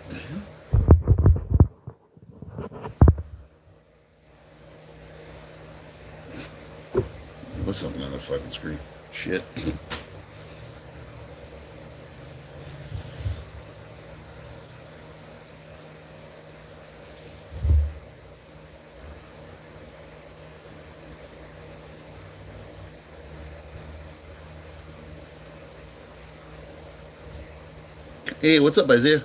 The hell? There was something on the fucking screen. Shit. Hey, what's up, Isaiah?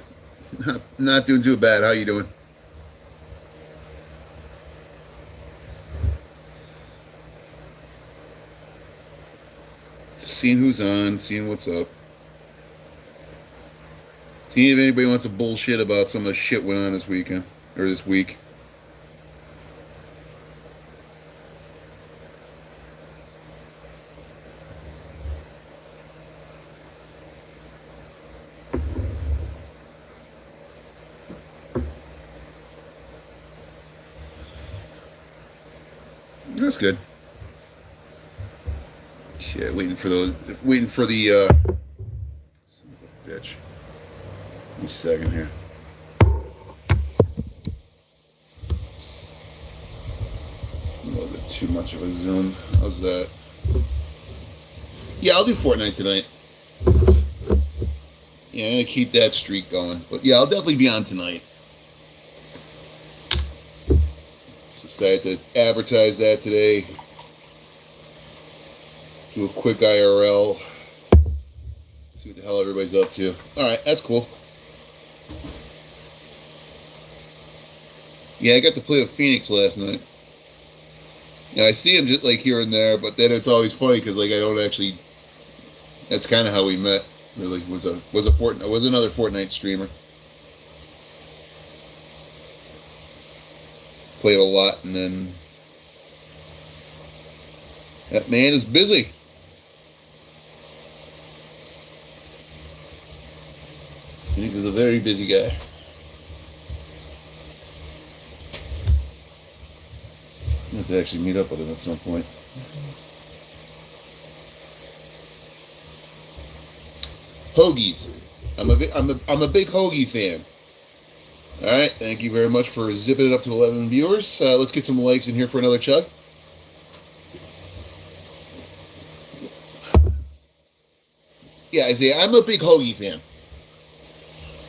Not doing too bad. How you doing? Seeing who's on, seeing what's up. Seeing if anybody wants to bullshit about some of the shit went on this weekend or this week. That's good. Yeah, waiting for the, son of a bitch. Give me a second here. A little bit too much of a zoom. How's that? Yeah, I'll do Fortnite tonight. Yeah, I'm gonna keep that streak going. But yeah, I'll definitely be on tonight. Decided to advertise that today. Do a quick IRL. See what the hell everybody's up to. Alright, that's cool. Yeah, I got to play with Phoenix last night. Yeah, I see him just like here and there, but then it's always funny because like I don't actually. That's kind of how we met. Really was another Fortnite streamer. Played a lot, and then that man is busy. Phoenix is a very busy guy. I have to actually meet up with him at some point. Hoagies. I'm a big hoagie fan. All right, thank you very much for zipping it up to 11 viewers. Let's get some likes in here for another chug. Yeah, Isaiah, I'm a big hoagie fan.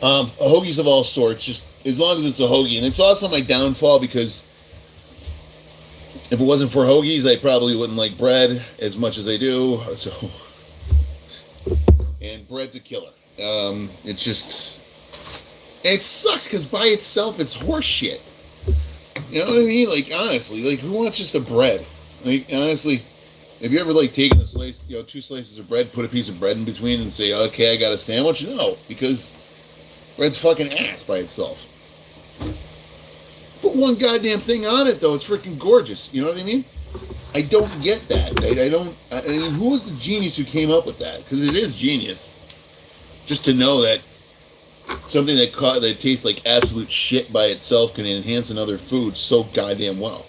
Hoagies of all sorts, just as long as it's a hoagie. And it's also my downfall because if it wasn't for hoagies, I probably wouldn't like bread as much as I do. So, and bread's a killer. It's just, and it sucks because by itself it's horse shit. You know what I mean? Like honestly, like who wants just a bread? Like honestly, have you ever like taken a slice, two slices of bread, put a piece of bread in between, and say, okay, I got a sandwich? No, because bread's fucking ass by itself. Put one goddamn thing on it though, it's freaking gorgeous. You know what I mean? I don't get that. I mean, who was the genius who came up with that? Because it is genius. Just to know that something that tastes like absolute shit by itself can enhance another food so goddamn well.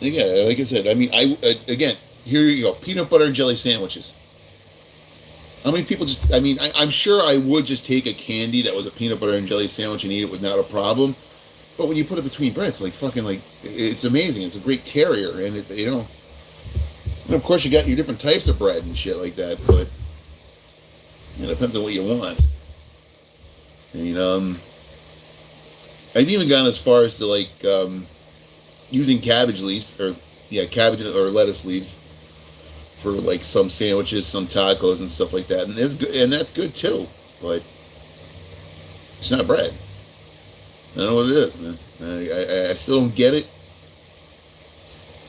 Yeah, like I said, I mean, again, here you go, peanut butter and jelly sandwiches. How many people just? I mean, I'm sure I would just take a candy that was a peanut butter and jelly sandwich and eat it without a problem. But when you put it between bread, it's like fucking like it's amazing. It's a great carrier, and it and of course you got your different types of bread and shit like that. But it depends on what you want. And I've even gone as far as to like using cabbage leaves cabbage or lettuce leaves for like some sandwiches, some tacos and stuff like that, and that's good too. But it's not bread. I don't know what it is, man. I still don't get it.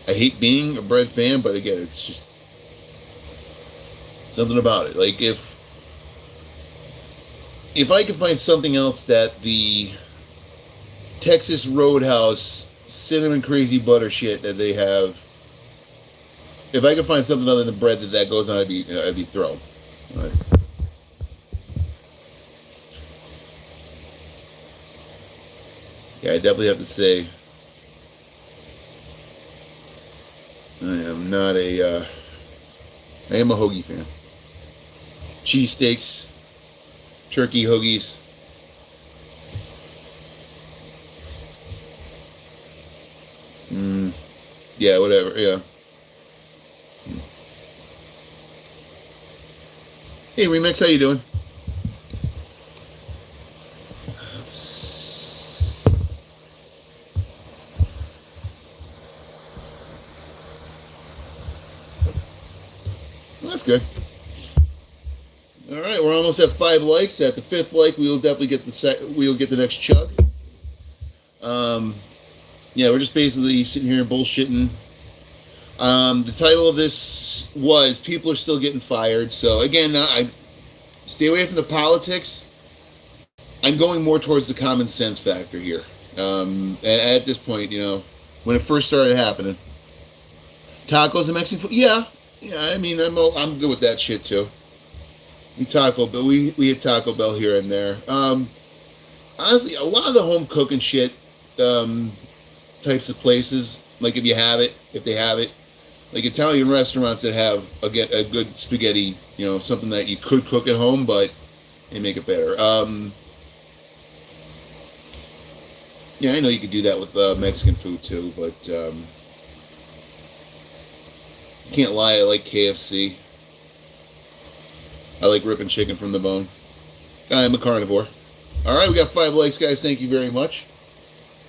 I hate being a bread fan, but again, it's just something about it. Like if I could find something else that the Texas Roadhouse cinnamon crazy butter shit that they have, if I could find something other than bread that goes on, I'd be thrilled. Right. Yeah, I definitely have to say, I am a hoagie fan. Cheesesteaks, turkey hoagies, Yeah, whatever. Yeah. Hey, Remix, how you doing? Well, that's good. All right, we're almost at 5 likes. At the 5th like, we will definitely get we will get the next chug. Um, yeah, we're just basically sitting here bullshitting. The title of this was "People Are Still Getting Fired." So again, I stay away from the politics. I'm going more towards the common sense factor here. At this point, when it first started happening, tacos and Mexican food. Yeah, I mean, I'm good with that shit too. We Taco Bell. We hit Taco Bell here and there. Honestly, a lot of the home cooking shit types of places, like if they have it, like Italian restaurants that have a good spaghetti, something that you could cook at home, but they make it better. Yeah, I know you could do that with Mexican food too, but can't lie, I like KFC. I like ripping chicken from the bone. I'm a carnivore. All right, we got 5 likes, guys. Thank you very much.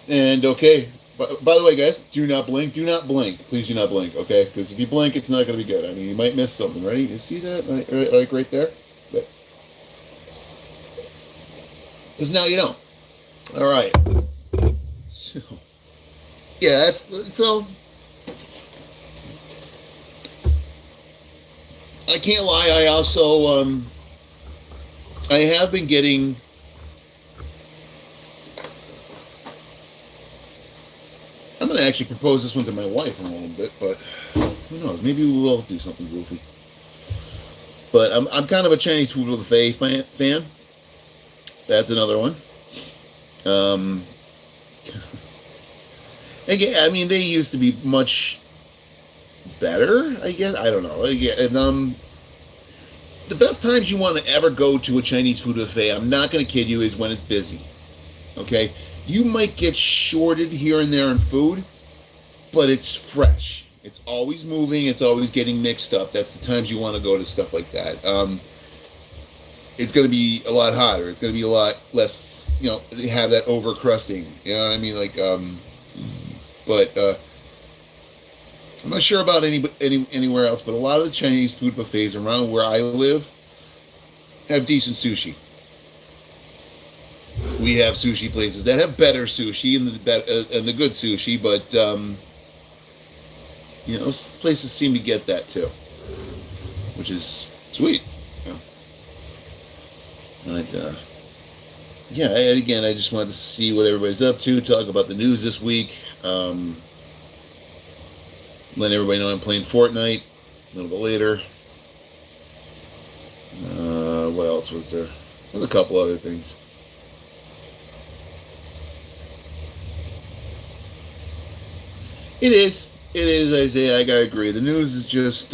And okay, by the way, guys, do not blink. Do not blink. Please do not blink, okay? Because if you blink, it's not going to be good. I mean, you might miss something. Ready? You see that? Like right there? Because now you know. All right. So, yeah, so. I can't lie. I also I have been getting. I'm going to actually propose this one to my wife in a little bit, but who knows? Maybe we will do something goofy. But I'm kind of a Chinese food buffet fan. That's another one. Again, I mean, they used to be much better, I guess. I don't know. And the best times you want to ever go to a Chinese food buffet, I'm not going to kid you, is when it's busy. Okay? You might get shorted here and there in food, but it's fresh. It's always moving. It's always getting mixed up. That's the times you want to go to stuff like that. It's going to be a lot hotter. It's going to be a lot less, have that over crusting. You know what I mean? But I'm not sure about anywhere else, but a lot of the Chinese food buffets around where I live have decent sushi. We have sushi places that have better sushi and the good sushi, but places seem to get that too, which is sweet. And again, I just wanted to see what everybody's up to, talk about the news this week. Let everybody know I'm playing Fortnite a little bit later. What else was there? There's a couple other things. It is, Isaiah. I gotta agree. The news is just.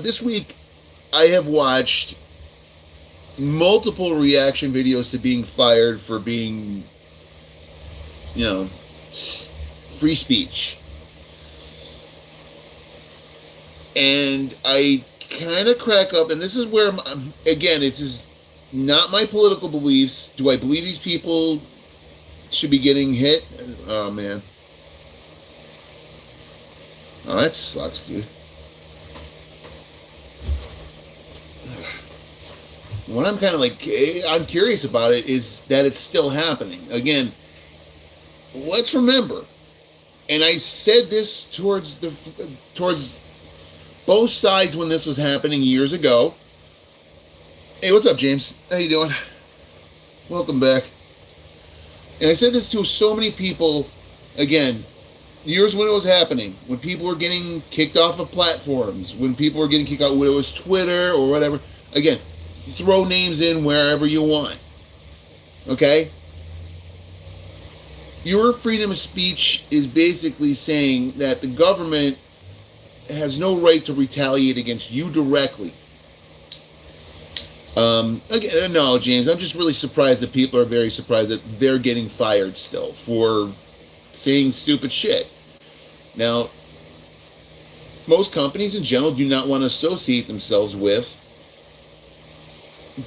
This week, I have watched multiple reaction videos to being fired for being, free speech, and I kind of crack up. And this is where, again, this is not my political beliefs. Do I believe these people should be getting hit? Oh man. Oh, that sucks, dude. What I'm kind of I'm curious about it is that it's still happening. Again, let's remember, and I said this towards both sides when this was happening years ago. Hey, what's up, James? How you doing? Welcome back. And I said this to so many people, again, years when it was happening, when people were getting kicked off of platforms, when people were getting kicked out, whether it was Twitter or whatever. Again, throw names in wherever you want. Okay? Your freedom of speech is basically saying that the government has no right to retaliate against you directly. Again, no, James, I'm just really surprised that people are very surprised that they're getting fired still for saying stupid shit. Now, most companies in general do not want to associate themselves with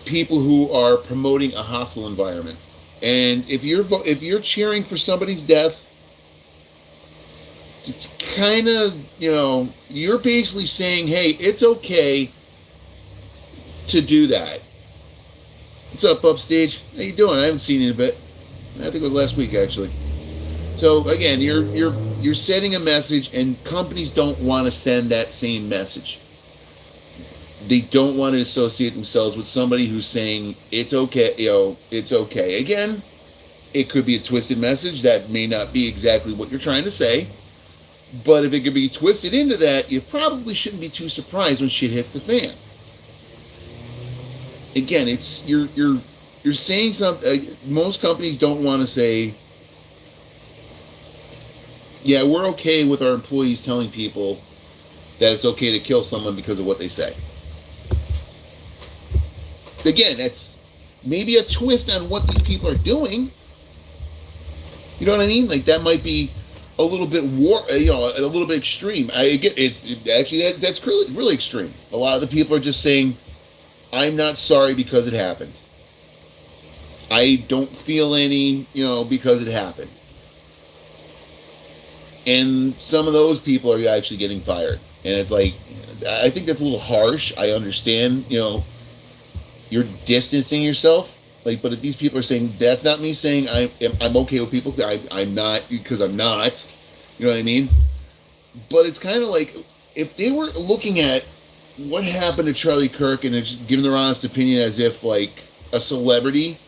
people who are promoting a hostile environment. And if you're cheering for somebody's death, it's kind of, you're basically saying, hey, it's okay to do that. What's up, Upstage? How you doing? I haven't seen you in a bit. I think it was last week, actually. So again, you're sending a message, and companies don't want to send that same message. They don't want to associate themselves with somebody who's saying it's okay. It's okay. Again, it could be a twisted message that may not be exactly what you're trying to say. But if it could be twisted into that, you probably shouldn't be too surprised when shit hits the fan. Again, it's you're saying something. Most companies don't want to say, yeah, we're okay with our employees telling people that it's okay to kill someone because of what they say. Again, that's maybe a twist on what these people are doing. You know what I mean? Like, that might be a little bit a little bit extreme. That's really, really extreme. A lot of the people are just saying, I'm not sorry because it happened. I don't feel any, because it happened. And some of those people are actually getting fired. And it's like, I think that's a little harsh. I understand, you're distancing yourself. Like, but if these people are saying, that's not me saying I'm okay with people, I'm not, because I'm not. You know what I mean? But it's kind of like, if they were looking at what happened to Charlie Kirk and just giving their honest opinion as if, like, a celebrity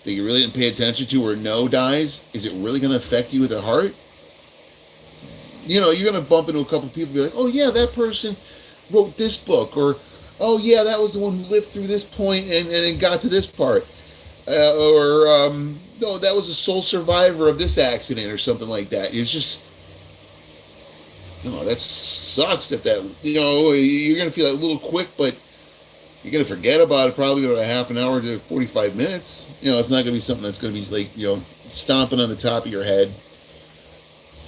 that you really didn't pay attention to or know dies, is it really going to affect you with the heart? You're going to bump into a couple of people and be like, oh, yeah, that person wrote this book. Or, oh, yeah, that was the one who lived through this point and then got to this part. No, that was a sole survivor of this accident or something like that. It's just, that sucks that, you're going to feel that a little quick, but you're going to forget about it probably about a half an hour to 45 minutes. It's not going to be something that's going to be like, stomping on the top of your head.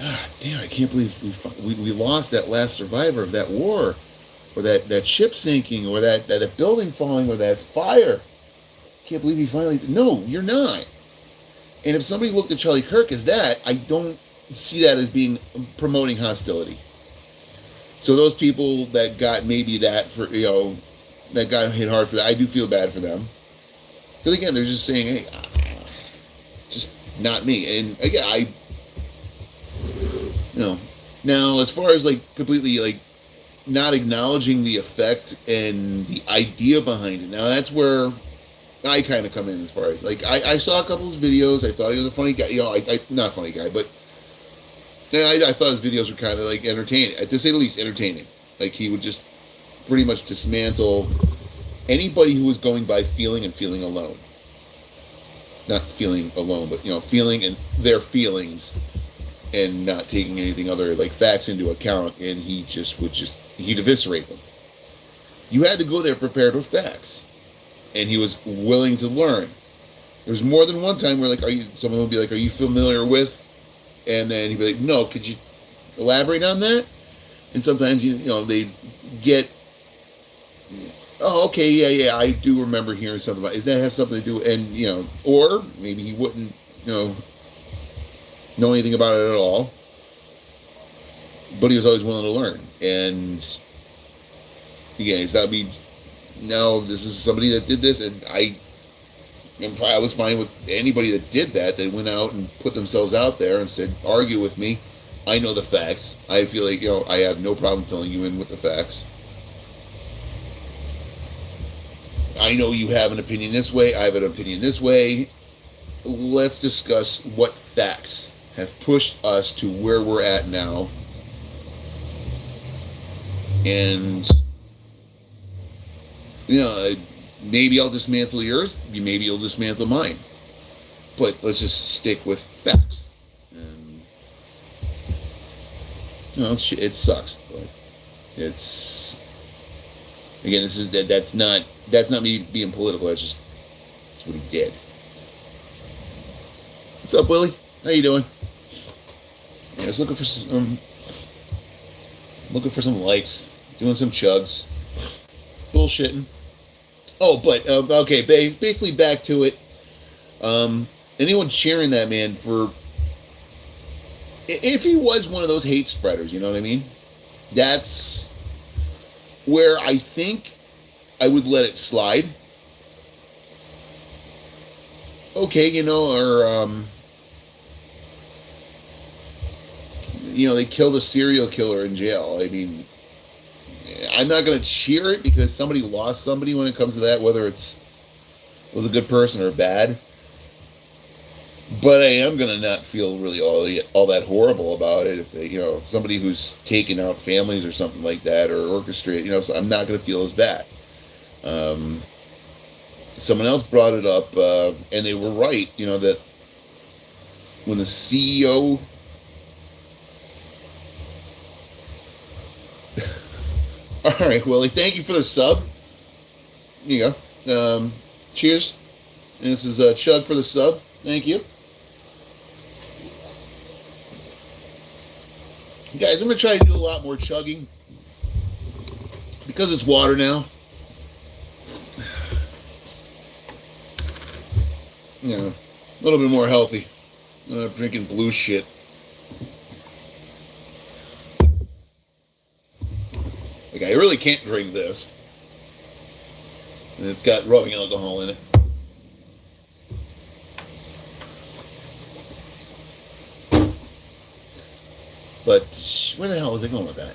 Ah, damn, I can't believe we lost that last survivor of that war, or that ship sinking, or that building falling, or that fire. Can't believe he finally... No, you're not. And if somebody looked at Charlie Kirk as that, I don't see that as being promoting hostility. So those people that got maybe that for, that got hit hard for that, I do feel bad for them. Because again, they're just saying, hey, it's just not me. And again, now as far as like completely like not acknowledging the effect and the idea behind it, now that's where I kind of come in as far as, like, I saw a couple of his videos. I thought he was a funny guy. Not a funny guy, but I thought his videos were kind of, like, entertaining. To say the least, entertaining. Like, he would just pretty much dismantle anybody who was going by feeling and feeling alone. Not feeling alone, but, feeling and their feelings and not taking anything other, like, facts into account. And he'd eviscerate them. You had to go there prepared with facts. And he was willing to learn. There was more than one time where, like, someone would be like, are you familiar with? And then he'd be like, no, could you elaborate on that? And sometimes, they get, oh, okay, yeah, I do remember hearing something about it. Does that have something to do with, and, or maybe he wouldn't, know anything about it at all. But he was always willing to learn. And, again, it's not me. No, this is somebody that did this, and I was fine with anybody that did that. They went out and put themselves out there and said, argue with me. I know the facts. I feel like, I have no problem filling you in with the facts. I know you have an opinion this way. I have an opinion this way. Let's discuss what facts have pushed us to where we're at now. And maybe I'll dismantle yours, maybe you'll dismantle mine. But let's just stick with facts. And, it sucks. But it's, again, that's not That's not me being political. That's what he did. What's up, Willie? How you doing? I was looking for some likes, doing some chugs, bullshitting. Oh, but okay, basically back to it. Anyone cheering that man for, if he was one of those hate spreaders, you know what I mean? That's where I think I would let it slide. Okay, they killed a serial killer in jail. I mean, I'm not going to cheer it because somebody lost somebody when it comes to that, whether it was a good person or bad. But I am going to not feel really all that horrible about it if they, somebody who's taking out families or something like that or orchestrate, so I'm not going to feel as bad. Someone else brought it up, and they were right, that when the CEO... All right, Willie, thank you for the sub. Here you go. Cheers. And this is Chug for the sub. Thank you. Guys, I'm going to try to do a lot more chugging because it's water now. A little bit more healthy. I'm not drinking blue shit. Like, I really can't drink this. And it's got rubbing alcohol in it. But where the hell was I going with that?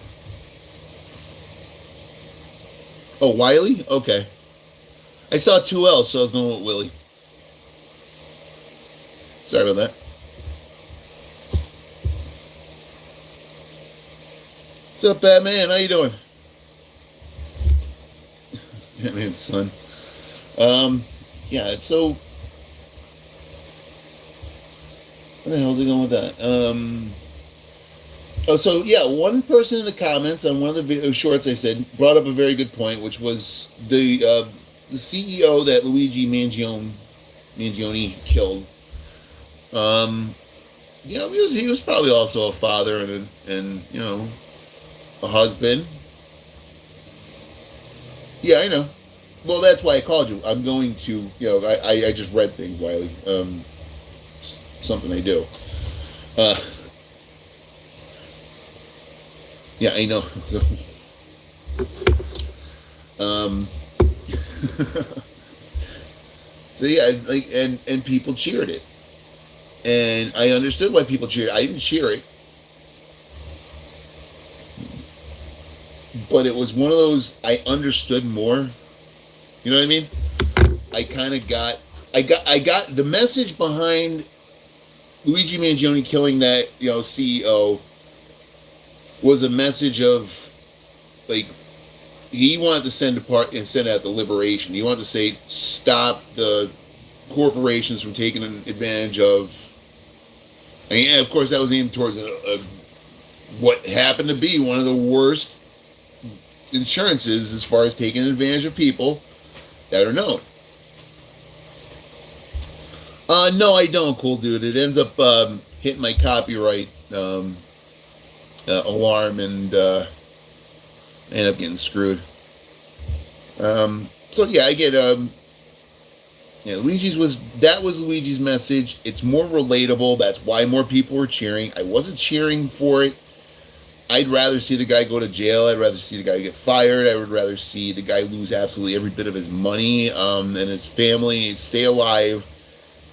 Oh, Wiley? Okay. I saw 2L, so I was going with Willie. Sorry about that. What's up, Batman? How you doing? Batman's son. Yeah, so... Where the hell is he going with that? So yeah, one person in the comments on one of the video shorts I said brought up a very good point, which was the CEO that Luigi Mangione killed. He was probably also a father and a husband. Yeah, I know. Well, that's why I called you. I'm going to, I just read things, Wiley. Something I do. Yeah, I know. So yeah, and people cheered it, and I understood why people cheered. I didn't cheer it, but it was one of those I understood more. You know what I mean? I got the message behind Luigi Mangione killing that CEO. Was a message of, like, he wanted to send out the liberation. He wanted to say, stop the corporations from taking advantage of. And of course, that was aimed towards what happened to be one of the worst insurances as far as taking advantage of people that are known. No, I don't, cool dude. It ends up hitting my copyright alarm and end up getting screwed. So yeah, I get Luigi's was Luigi's message. It's more relatable. That's why more people were cheering. I wasn't cheering for it. I'd rather see the guy go to jail. I'd rather see the guy get fired. I would rather see the guy lose absolutely every bit of his money and his family, stay alive,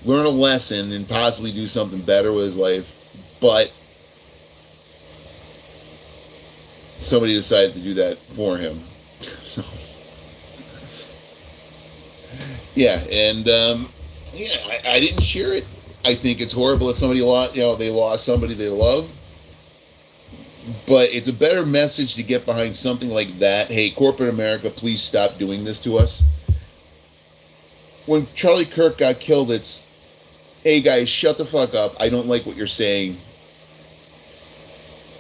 learn a lesson, and possibly do something better with his life. But somebody decided to do that for him. So, yeah, and I didn't cheer it. I think it's horrible that somebody they lost somebody they love. But it's a better message to get behind something like that. Hey, corporate America, please stop doing this to us. When Charlie Kirk got killed, it's, hey guys, shut the fuck up. I don't like what you're saying.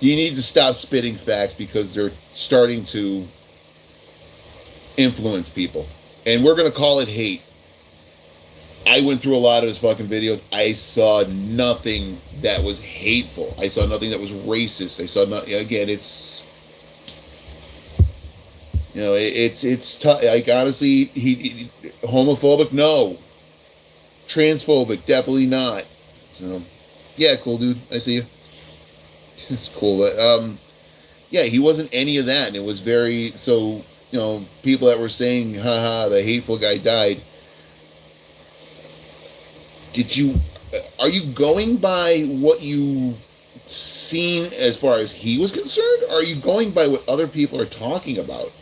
You need to stop spitting facts because they're starting to influence people. and we're gonna call it hate. I went through a lot of his fucking videos. I saw nothing that was hateful. I saw nothing that was racist. I saw nothing. Again, it's, you know, it's tough. Like, honestly, he homophobic, no. Transphobic, definitely not. So, yeah, cool, dude. I see you. It's cool. Yeah, he wasn't any of that, and it was very, so, you know, people that were saying, haha, the hateful guy died. Are you going by what you've seen as far as he was concerned, or are you going by what other people are talking about?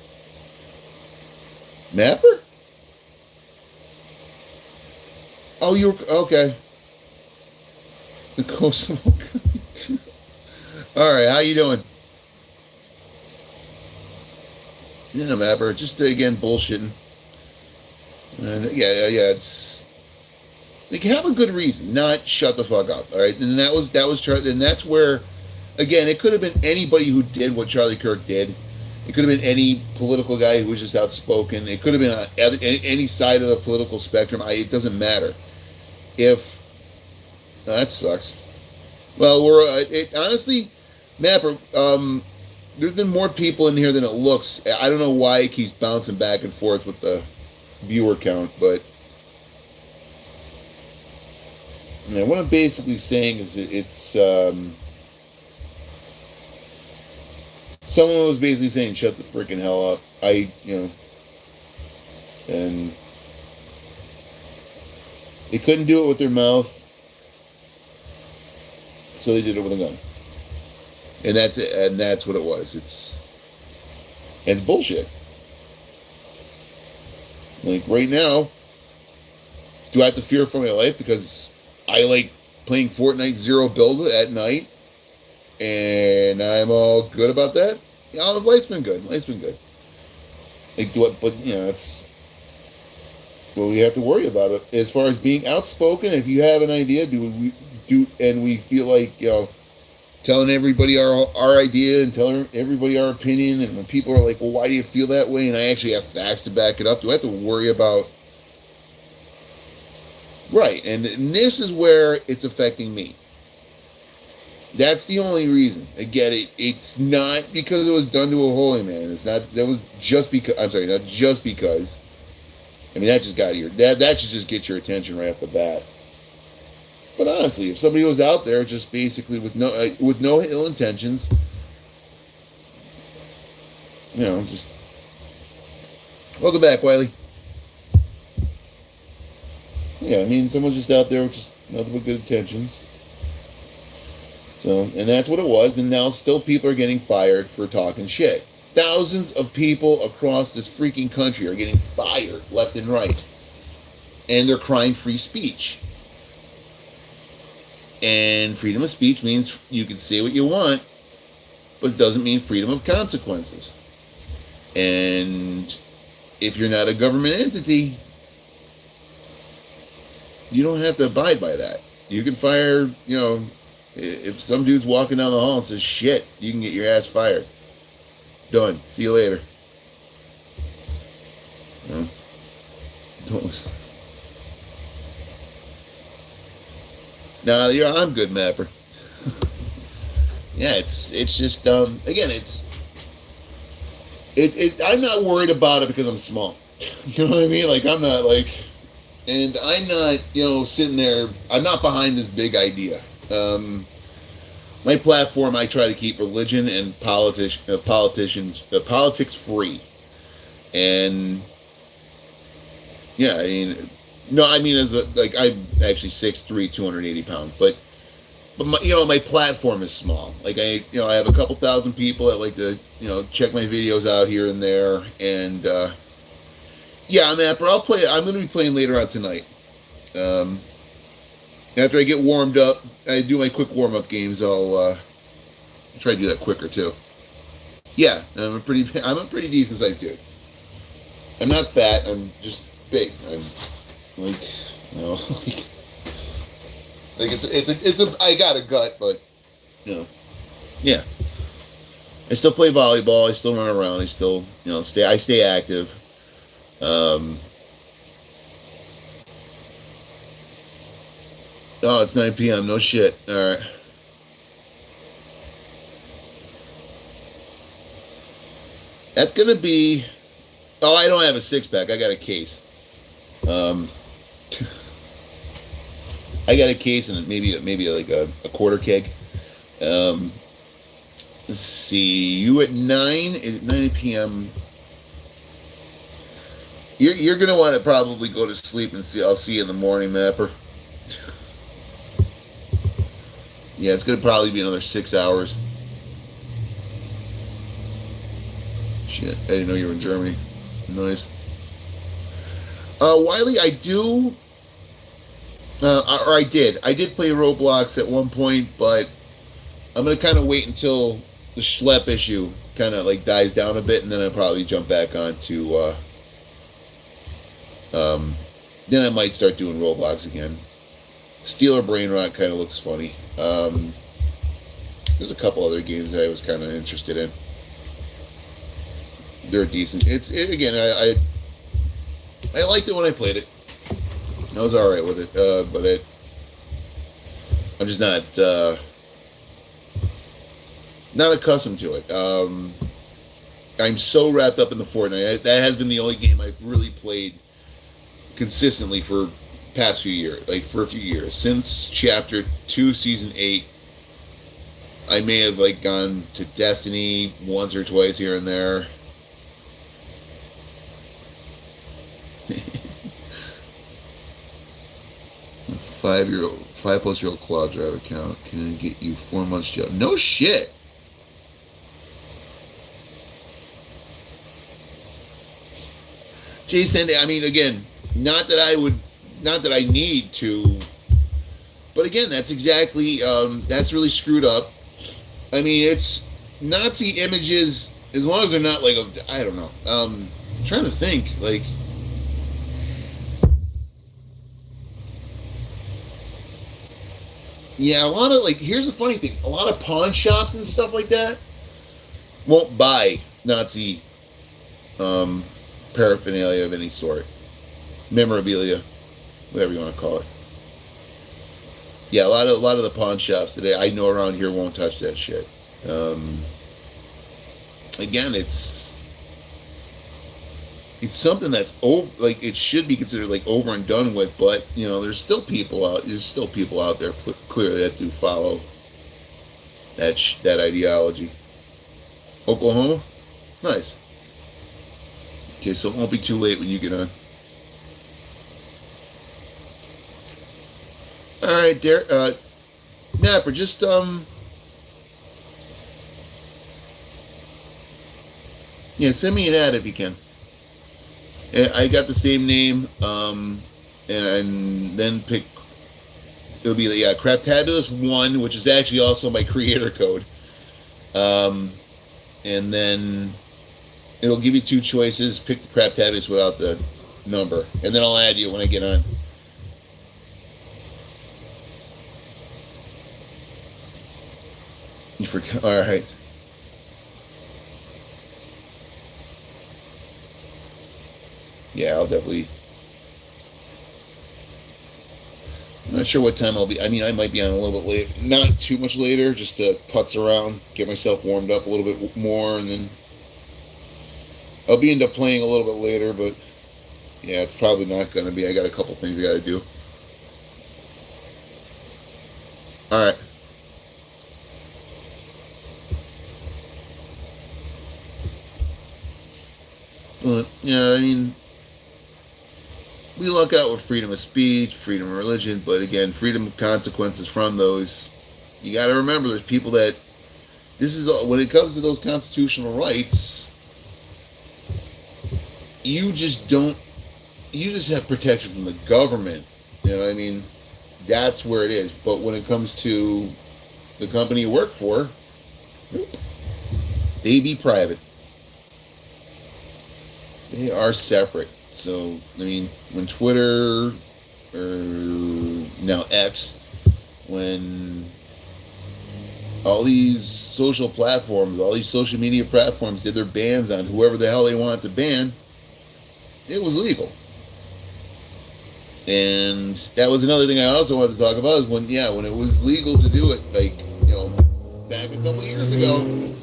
Mapper? Oh, you're, okay. The Kosovo. Alright, how you doing? Yeah, Mapper, just, again, bullshitting. Yeah, it's... Like, have a good reason, not shut the fuck up, all right? And that was Charlie, and that's where, again, it could have been anybody who did what Charlie Kirk did. It could have been any political guy who was just outspoken. It could have been on any side of the political spectrum. It doesn't matter. If that sucks. Well, honestly, Mapper, there's been more people in here than it looks. I don't know why it keeps bouncing back and forth with the viewer count, but. Yeah, what I'm basically saying is it's someone was basically saying shut the freaking hell up. And they couldn't do it with their mouth, so they did it with a gun. And that's it, and that's what it was. It's bullshit. Like, right now, do I have to fear for my life because I like playing Fortnite Zero Build at night, and I'm all good about that? Yeah, life's been good. Life's been good. Like, but you know, that's what we have to worry about it. As far as being outspoken, if you have an idea, and we feel like, you know, telling everybody our idea and telling everybody our opinion, and when people are like, well, why do you feel that way? And I actually have facts to back it up. Do I have to worry about? Right, and this is where it's affecting me. That's the only reason. Again, it's not because it was done to a holy man. It's not. That was just because. I'm sorry, not just because. I mean, that just got your. That should just get your attention right off the bat. But honestly, if somebody was out there just basically with no ill intentions, you know, just welcome back, Wiley. Yeah, I mean, someone's just out there with just nothing but good intentions. So, and that's what it was. And now still people are getting fired for talking shit. Thousands of people across this freaking country are getting fired left and right. And they're crying free speech. And freedom of speech means you can say what you want, but it doesn't mean freedom of consequences. And if you're not a government entity, you don't have to abide by that. You can fire, you know, if some dude's walking down the hall and says shit, you can get your ass fired. Done. See you later. No. Don't listen. No, I'm good, Mapper. Yeah, it's just again, it's I'm not worried about it because I'm small. You know what I mean? Like, I'm not like. And I'm not, you know, sitting there. I'm not behind this big idea. My platform, I try to keep religion and politics free. And yeah, I mean, as I'm actually 6'3", 280 pounds, but my platform is small. Like, I have a couple thousand people that like to, check my videos out here and there, and. Yeah, Mapper, I'm going to be playing later on tonight. After I get warmed up, I do my quick warm-up games, I'll try to do that quicker, too. Yeah, I'm a pretty decent sized dude. I'm not fat, I'm just big. I'm, I got a gut, but, yeah. I still play volleyball, I still run around, I still, I stay active. Oh, it's 9 p.m. No shit. All right. That's gonna be. Oh, I don't have a six pack. I got a case. Um, I got a case and maybe like a quarter keg. Um, let's see. You at 9? Is it 9 p.m.? You're gonna want to probably go to sleep and see. I'll see you in the morning, Mapper. Yeah, it's gonna probably be another 6 hours. Shit, I didn't know you were in Germany. Nice. Wiley, I do, or I did. I did play Roblox at one point, but I'm gonna kind of wait until the schlep issue kind of like dies down a bit, and then I'll probably jump back onto. Then I might start doing Roblox again. Steeler Brain Rot kind of looks funny. There's a couple other games that I was kind of interested in. They're decent. Again. I liked it when I played it. I was all right with it, but I'm just not accustomed to it. I'm so wrapped up in the Fortnite. That has been the only game I've really played consistently for past few years, like for a few years. Since Chapter 2, Season 8, I may have like gone to Destiny once or twice here and there. 5+-year-old Cloud Drive account can get you 4 months jail. No shit. Jason, I mean, again, not that I need to, but again, that's exactly, that's really screwed up. I mean, it's Nazi images, as long as they're not like, I don't know. I'm trying to think, like, yeah, a lot of, like, here's the funny thing. A lot of pawn shops and stuff like that won't buy Nazi paraphernalia of any sort. Memorabilia, whatever you want to call it. Yeah, a lot of the pawn shops today I know around here won't touch that shit. Again, it's something that's over, like it should be considered like over and done with, but you know, there's still people out there clearly that do follow that ideology. Oklahoma, nice. Okay, so it won't be too late when you get on. All right, Derek, Napper, just yeah, send me an ad if you can. I got the same name, and then pick. It'll be Craptabulous 1, which is actually also my creator code. And then it'll give you 2 choices. Pick the Craptabulous without the number, and then I'll add you when I get on. You forgot. All right. Yeah, I'll definitely. I'm not sure what time I'll be. I mean, I might be on a little bit late. Not too much later, just to putz around, get myself warmed up a little bit more, and then I'll be into playing a little bit later, but yeah, it's probably not going to be. I got a couple things I got to do. All right. Well, yeah, I mean, we luck out with freedom of speech, freedom of religion, but again, freedom of consequences from those. You got to remember, there's people that this is when it comes to those constitutional rights, you just have protection from the government. You know what I mean? That's where it is. But when it comes to the company you work for, they be private. They are separate. So, I mean, when Twitter, or now X, when all these social platforms, all these social media platforms did their bans on whoever the hell they wanted to ban, it was legal. And that was another thing I also wanted to talk about is when it was legal to do it, like, back a couple of years ago,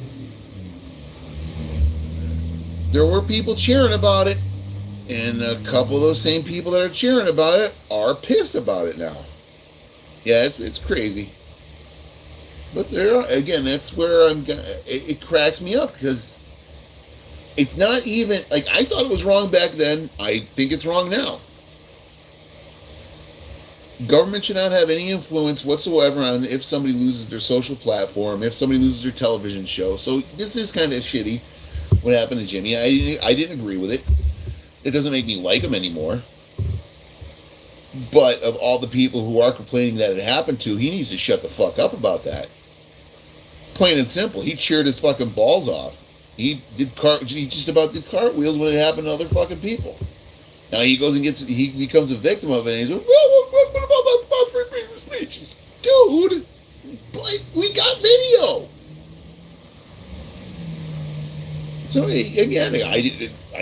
there were people cheering about it, and a couple of those same people that are cheering about it are pissed about it now. Yeah, it's crazy. But again, that's where it cracks me up because it's not even like I thought it was wrong back then. I think it's wrong now. Government should not have any influence whatsoever on if somebody loses their social platform, if somebody loses their television show. So this is kind of shitty what happened to Jimmy. I didn't agree with it. It doesn't make me like him anymore. But of all the people who are complaining that it happened to, he needs to shut the fuck up about that. Plain and simple. He cheered his fucking balls off. He just about did cartwheels when it happened to other fucking people. Now he goes and he becomes a victim of it, and he's like, what about my free freedom of speech? Dude, we got video. So again, I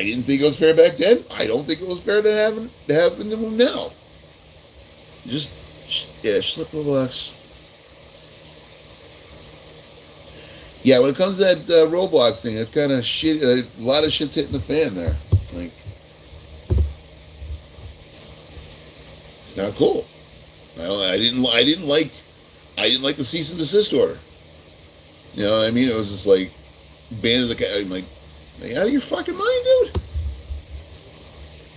didn't think it was fair back then. I don't think it was fair to happen to him now. Just slip the box. Yeah, when it comes to that Roblox thing, it's kind of shit. A lot of shit's hitting the fan there. Like, it's not cool. I didn't like the cease and desist order. You know what I mean? It was just like ban of the cat. I'm like, out of your fucking mind, dude.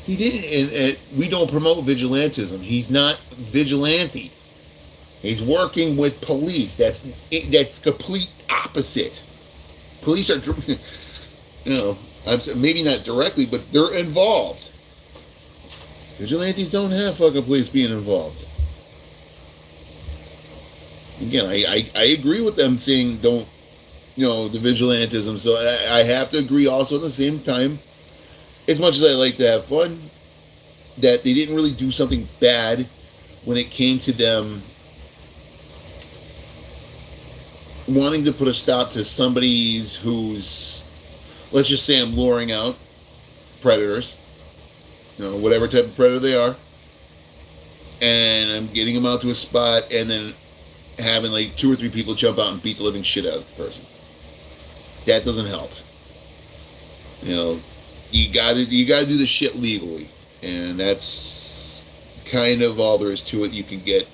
He didn't. And we don't promote vigilantism. He's not vigilante. He's working with police. That's complete opposite. Police are, maybe not directly, but they're involved. Vigilantes don't have fucking police being involved. Again, I agree with them saying don't, the vigilantism. So I have to agree also at the same time, as much as I like to have fun, that they didn't really do something bad when it came to them wanting to put a stop to somebody who's, let's just say I'm luring out predators, whatever type of predator they are, and I'm getting them out to a spot and then having like 2 or 3 people jump out and beat the living shit out of the person. That doesn't help. You gotta do the shit legally, and that's kind of all there is to it. You can get,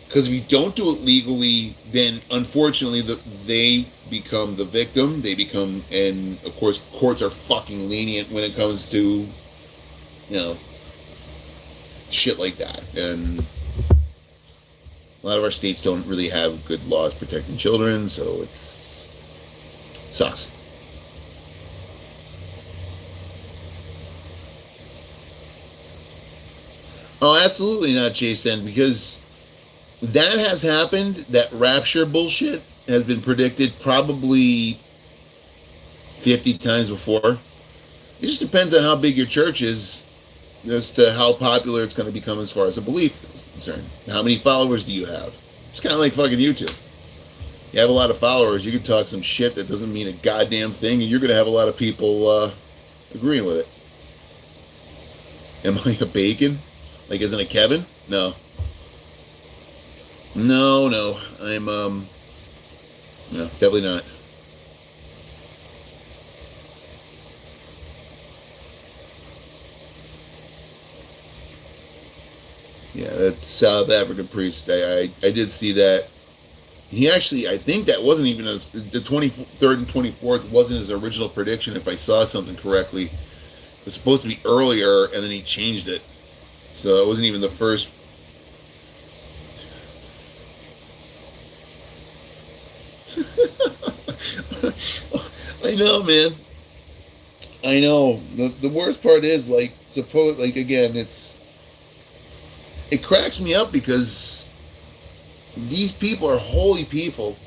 because if you don't do it legally, then unfortunately they become the victim. They become, and of course courts are fucking lenient when it comes to, shit like that. And a lot of our states don't really have good laws protecting children, so sucks. Oh, absolutely not, Jason, because that has happened. That rapture bullshit has been predicted probably 50 times before. It just depends on how big your church is as to how popular it's going to become as far as a belief is concerned. How many followers do you have? It's kind of like fucking YouTube. You have a lot of followers, you can talk some shit that doesn't mean a goddamn thing, and you're going to have a lot of people agreeing with it. Am I a bacon? Like, isn't it Kevin? No. No. I'm, no, definitely not. Yeah, that South African priest, I did see that. He actually, I think that wasn't even the 23rd and 24th wasn't his original prediction, if I saw something correctly. It was supposed to be earlier, and then he changed it. So it wasn't even the first. I know, man. I know. The worst part is, again, it cracks me up because these people are holy people,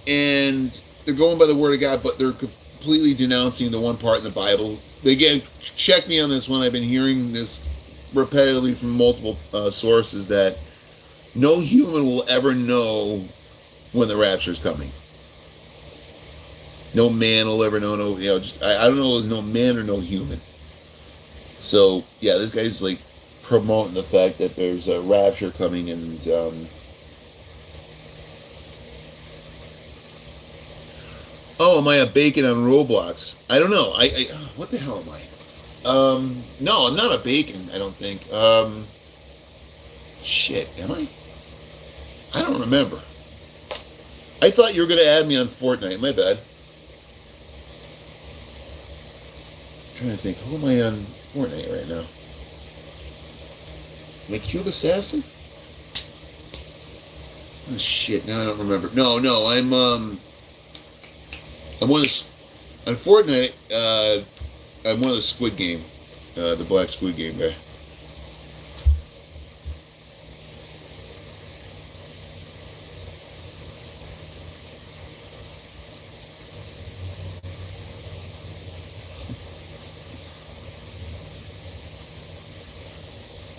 and they're going by the word of God, but they're completely denouncing the one part in the Bible. Again, check me on this one. I've been hearing this repetitively from multiple sources that no human will ever know when the rapture is coming. No man will ever know. I don't know if no man or no human. So yeah, this guy's like promoting the fact that there's a rapture coming, and oh, am I a bacon on Roblox? I don't know. I what the hell am I? No, I'm not a bacon. I don't think. Shit, am I? I don't remember. I thought you were gonna add me on Fortnite. My bad. I'm trying to think. Who am I on Fortnite right now? Am I Cube Assassin? Oh shit! Now I don't remember. No, I'm one of the, on Fortnite. I'm one of the Squid Game, the Black Squid Game guy.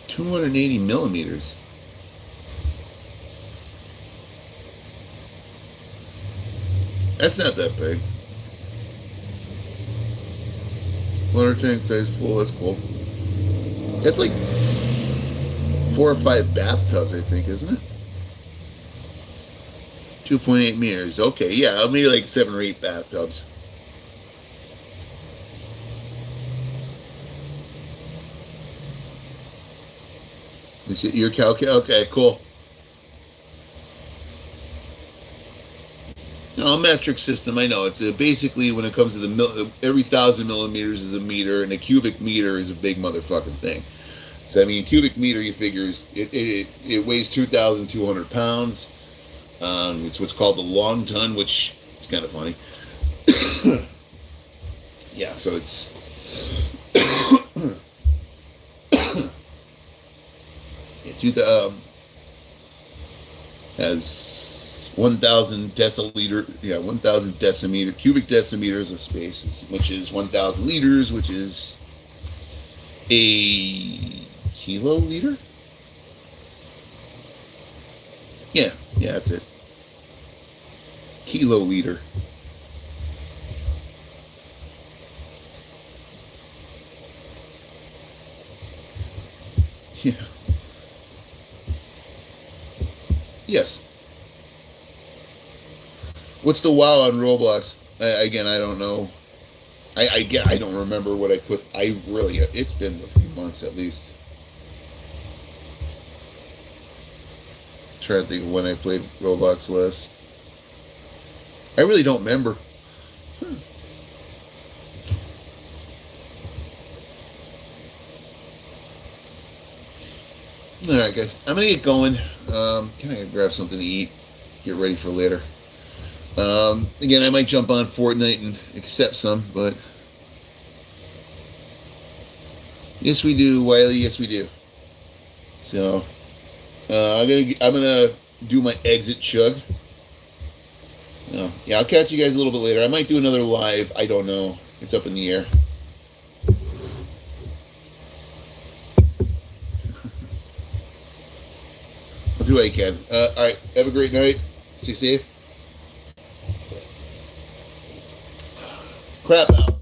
$280 millimeters. That's not that big. Water tank size full. That's cool. That's like 4 or 5 bathtubs, I think, isn't it? 2.8 meters. Okay, yeah, maybe like 7 or 8 bathtubs. Is it your calculation? Okay, cool. No, metric system. I know it's basically when it comes to every 1,000 millimeters is a meter, and a cubic meter is a big motherfucking thing. So I mean, cubic meter, you figures it weighs 2,200 pounds. It's what's called the long ton, which is kind of funny. Yeah, so it's has 1,000 deciliter, 1,000 decimeter, cubic decimeters of space, which is 1,000 liters, which is a kiloliter. Yeah, that's it. Kiloliter. Yeah. Yes. What's the WoW on Roblox? Again, I don't know. I don't remember what I put. It's been a few months at least. Trying to think of when I played Roblox last. I really don't remember. All right, guys, I'm gonna get going. Can I grab something to eat? Get ready for later. Again, I might jump on Fortnite and accept some, but yes, we do, Wiley. Yes, we do. So I'm gonna do my exit chug. Yeah, I'll catch you guys a little bit later. I might do another live. I don't know. It's up in the air. I'll do what I can. All right. Have a great night. Stay safe. Crap out.